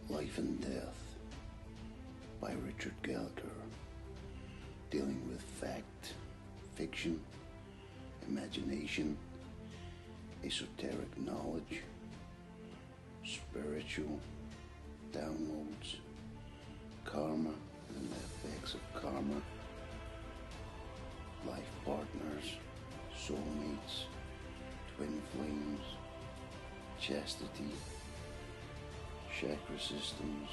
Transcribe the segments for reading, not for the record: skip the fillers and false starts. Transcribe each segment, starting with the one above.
Life and Death by Richard Gallacher, dealing with fact, fiction, imagination, esoteric knowledge, spiritual downloads, karma and the effects of karma, life partners, soulmates, twin flames, chastity, chakra systems,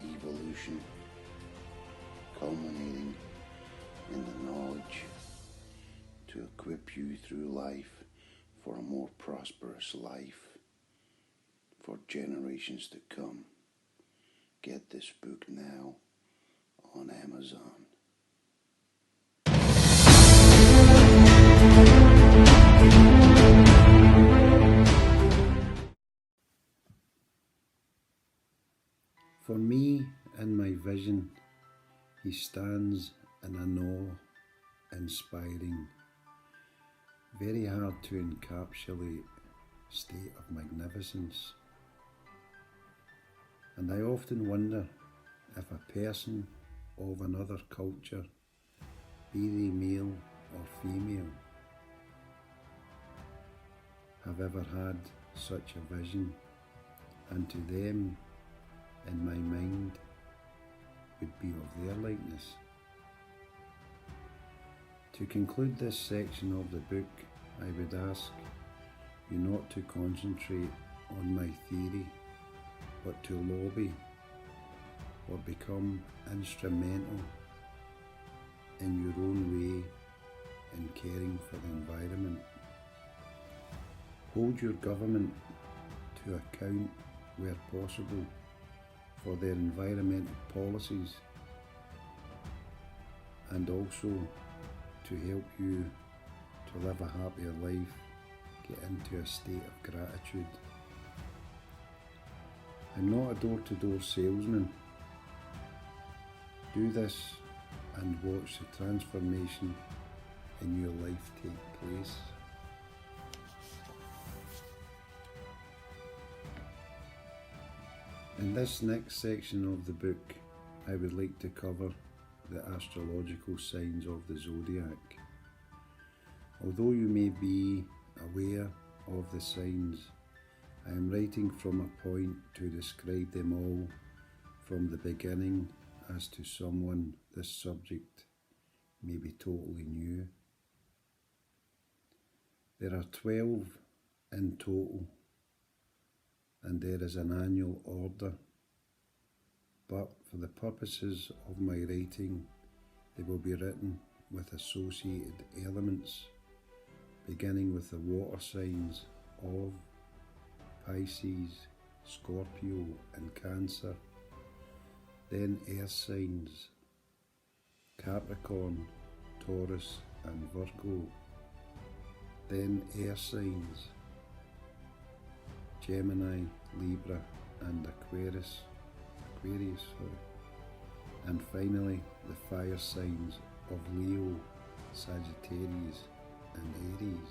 evolution, culminating in the knowledge to equip you through life for a more prosperous life for generations to come. Get this book now on Amazon. For me, in my vision, he stands in an awe-inspiring, very hard to encapsulate state of magnificence. And I often wonder if a person of another culture, be they male or female, have ever had such a vision, and to them, in my mind, would be of their likeness. To conclude this section of the book, I would ask you not to concentrate on my theory, but to lobby or become instrumental in your own way in caring for the environment. Hold your government to account where possible for their environmental policies, and also to help you to live a happier life, get into a state of gratitude. I'm not a door-to-door salesman. Do this and watch the transformation in your life take place. In this next section of the book, I would like to cover the astrological signs of the zodiac. Although you may be aware of the signs, I am writing from a point to describe them all from the beginning, as to someone this subject may be totally new. There are 12 in total, and there is an annual order, but for the purposes of my writing, they will be written with associated elements, beginning with the water signs of Pisces, Scorpio and Cancer, then earth signs, Capricorn, Taurus and Virgo, then air signs, Gemini, Libra and Aquarius, and finally the fire signs of Leo, Sagittarius and Aries.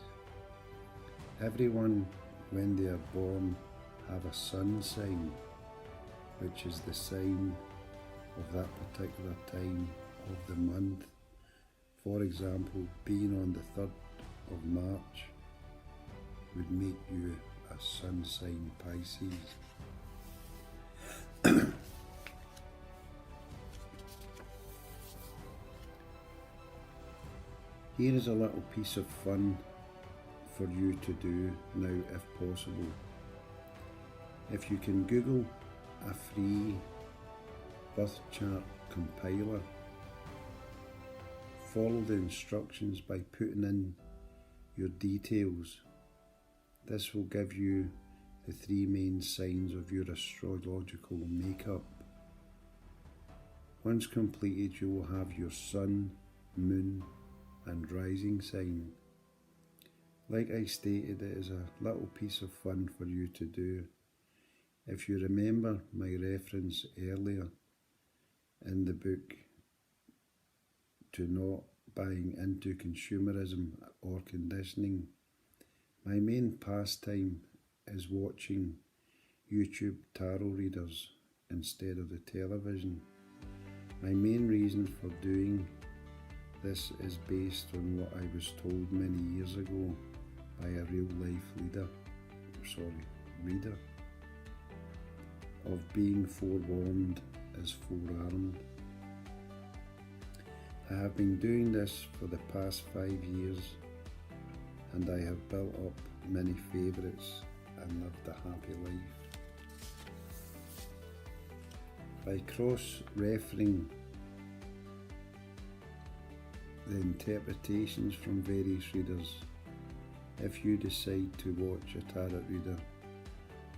Everyone, when they are born, have a sun sign, which is the sign of that particular time of the month. For example, being on the 3rd of March would make you a sun sign Pisces. Here is a little piece of fun for you to do now if possible. If you can Google a free birth chart compiler, follow the instructions by putting in your details. This will give you the 3 main signs of your astrological makeup. Once completed, you will have your sun, moon and rising sign. Like I stated, it is a little piece of fun for you to do. If you remember my reference earlier in the book to not buying into consumerism or conditioning, my main pastime is watching YouTube tarot readers instead of the television. My main reason for doing this is based on what I was told many years ago by a real life reader, of being forewarned is forearmed. I have been doing this for the past 5 years, and I have built up many favourites and lived a happy life. By cross-referring the interpretations from various readers, if you decide to watch a tarot reader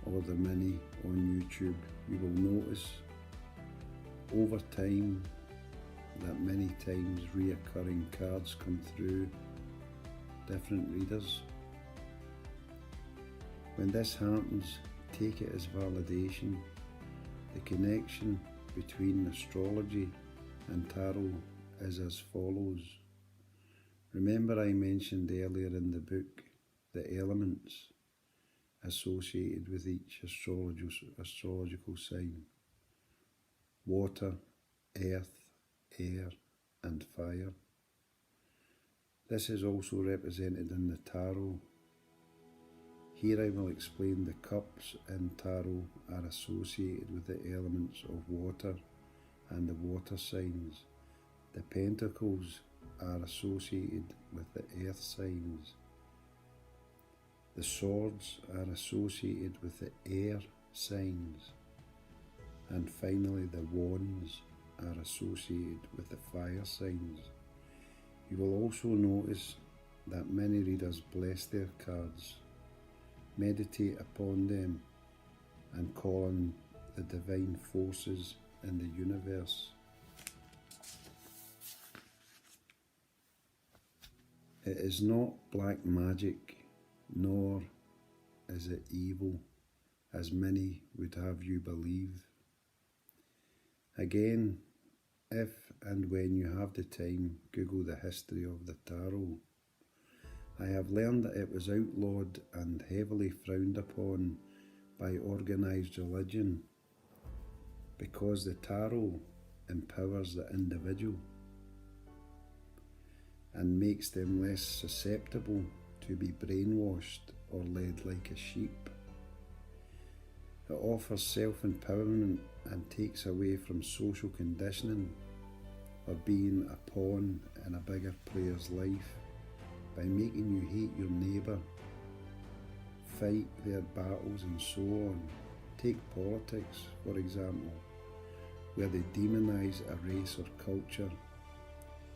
or the mini on YouTube, you will notice over time that many times reoccurring cards come through different readers. When this happens, take it as validation. The connection between astrology and tarot is as follows. Remember, I mentioned earlier in the book the elements associated with each astrological sign: water, earth, air and fire. This is also represented in the tarot. Here I will explain the cups in tarot are associated with the elements of water and the water signs. The pentacles are associated with the earth signs. The swords are associated with the air signs. And finally the wands are associated with the fire signs. You will also notice that many readers bless their cards, meditate upon them, and call on the divine forces in the universe. It is not black magic, nor is it evil, as many would have you believe. Again, if and when you have the time, Google the history of the tarot. I have learned that it was outlawed and heavily frowned upon by organised religion because the tarot empowers the individual and makes them less susceptible to be brainwashed or led like a sheep. It offers self-empowerment and takes away from social conditioning or being a pawn in a bigger player's life by making you hate your neighbour, fight their battles and so on. Take politics, for example, where they demonise a race or culture,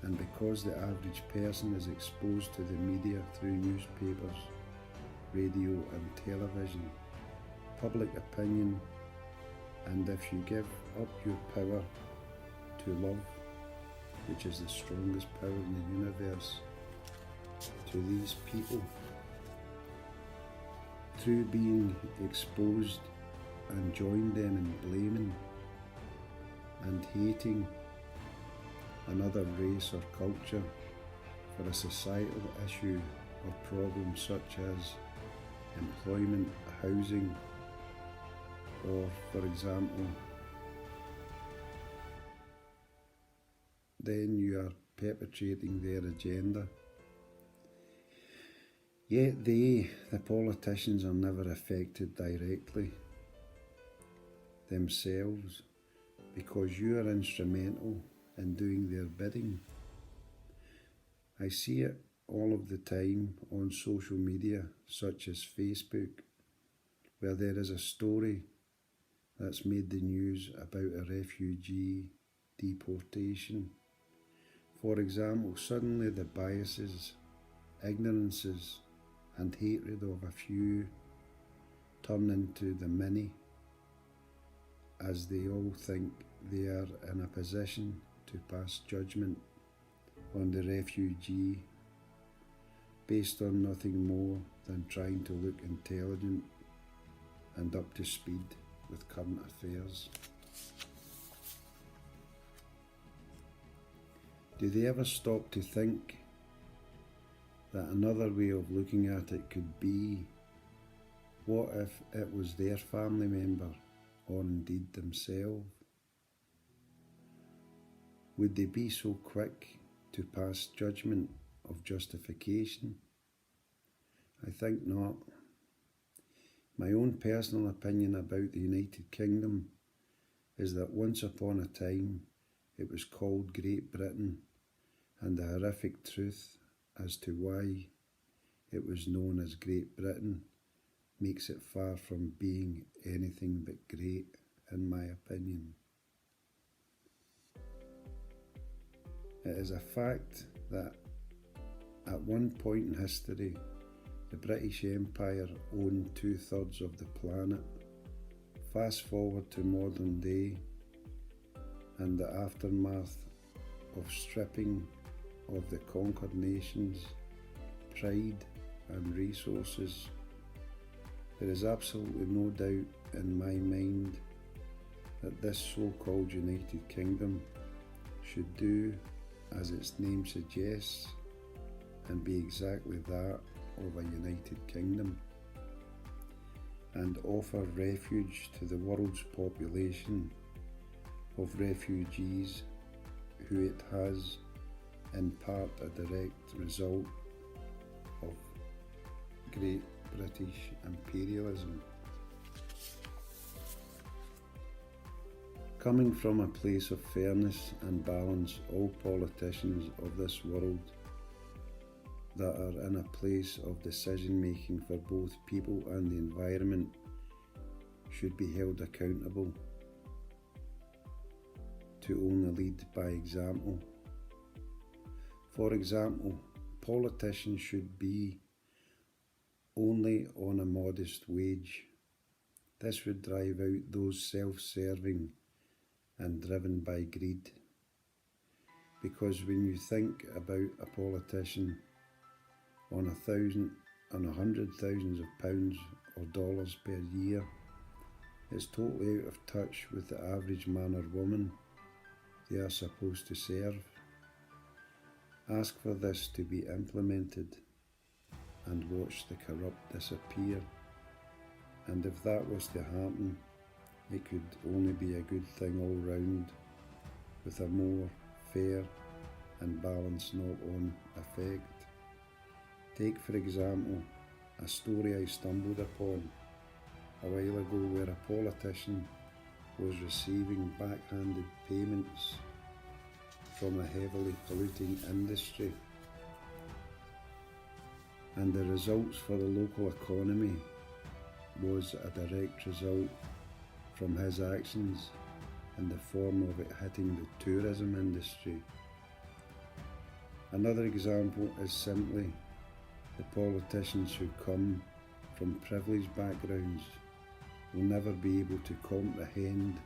and because the average person is exposed to the media through newspapers, radio and television, public opinion, and if you give up your power to love, which is the strongest power in the universe, to these people, through being exposed, and join them in blaming and hating another race or culture for a societal issue or problem such as employment, housing, or for example, then you are perpetrating their agenda. Yet they, the politicians, are never affected directly themselves because you are instrumental in doing their bidding. I see it all of the time on social media such as Facebook, where there is a story that's made the news about a refugee deportation. For example, suddenly the biases, ignorances and hatred of a few turn into the many, as they all think they are in a position to pass judgment on the refugee based on nothing more than trying to look intelligent and up to speed with current affairs. Do they ever stop to think that another way of looking at it could be What if it was their family member, or indeed themselves? Would they be so quick to pass judgment of justification? I think not. My own personal opinion about the United Kingdom is that once upon a time it was called Great Britain, and the horrific truth as to why it was known as Great Britain makes it far from being anything but great, in my opinion. It is a fact that at one point in history, the British Empire owned 2/3 of the planet. Fast forward to modern day, and the aftermath of stripping of the conquered nations' pride and resources. There is absolutely no doubt in my mind that this so-called United Kingdom should do as its name suggests and be exactly that of a United Kingdom, and offer refuge to the world's population of refugees who it has in part a direct result of Great British imperialism. Coming from a place of fairness and balance, all politicians of this world that are in a place of decision making for both people and the environment should be held accountable to only lead by example. For example, politicians should be only on a modest wage. This would drive out those self-serving and driven by greed. Because when you think about a politician on hundred thousands of pounds or dollars per year, it's totally out of touch with the average man or woman they are supposed to serve. Ask for this to be implemented and watch the corrupt disappear. And if that was to happen, it could only be a good thing all round, with a more fair and balanced knock-on effect. Take for example a story I stumbled upon a while ago where a politician was receiving backhanded payments from a heavily polluting industry, and the results for the local economy was a direct result from his actions in the form of it hitting the tourism industry. Another example is simply the politicians who come from privileged backgrounds will never be able to comprehend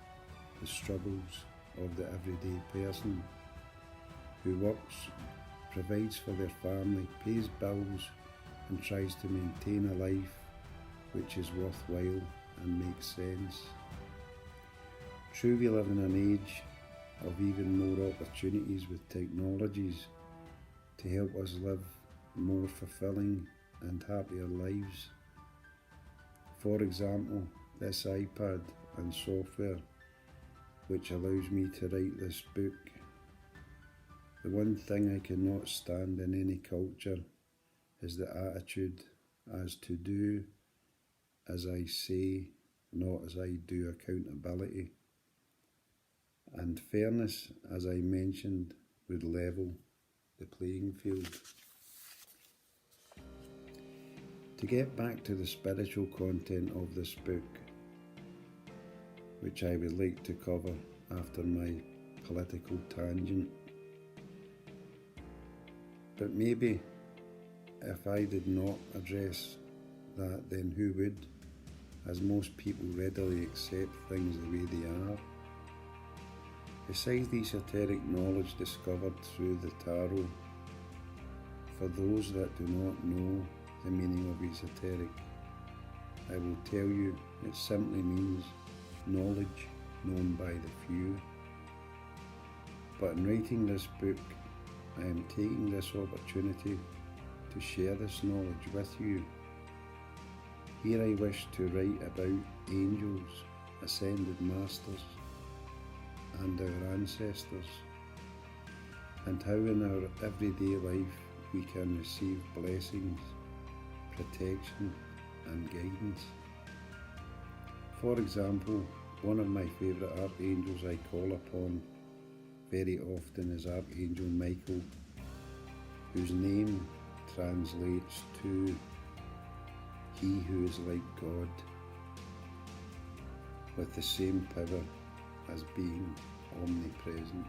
the struggles of the everyday person who works, provides for their family, pays bills and tries to maintain a life which is worthwhile and makes sense. True, we live in an age of even more opportunities with technologies to help us live more fulfilling and happier lives. For example, this iPad and software which allows me to write this book. The one thing I cannot stand in any culture is the attitude as to do as I say, not as I do accountability. And fairness, as I mentioned, would level the playing field. To get back to the spiritual content of this book, which I would like to cover after my political tangent. But maybe if I did not address that, then who would, as most people readily accept things the way they are. Besides the esoteric knowledge discovered through the tarot, for those that do not know the meaning of esoteric, I will tell you it simply means knowledge known by the few. But in writing this book, I am taking this opportunity to share this knowledge with you. Here I wish to write about angels, ascended masters, and our ancestors, and how in our everyday life we can receive blessings, protection, and guidance. For example, one of my favourite archangels I call upon very often is Archangel Michael, whose name translates to He who is like God, with the same power as being omnipresent.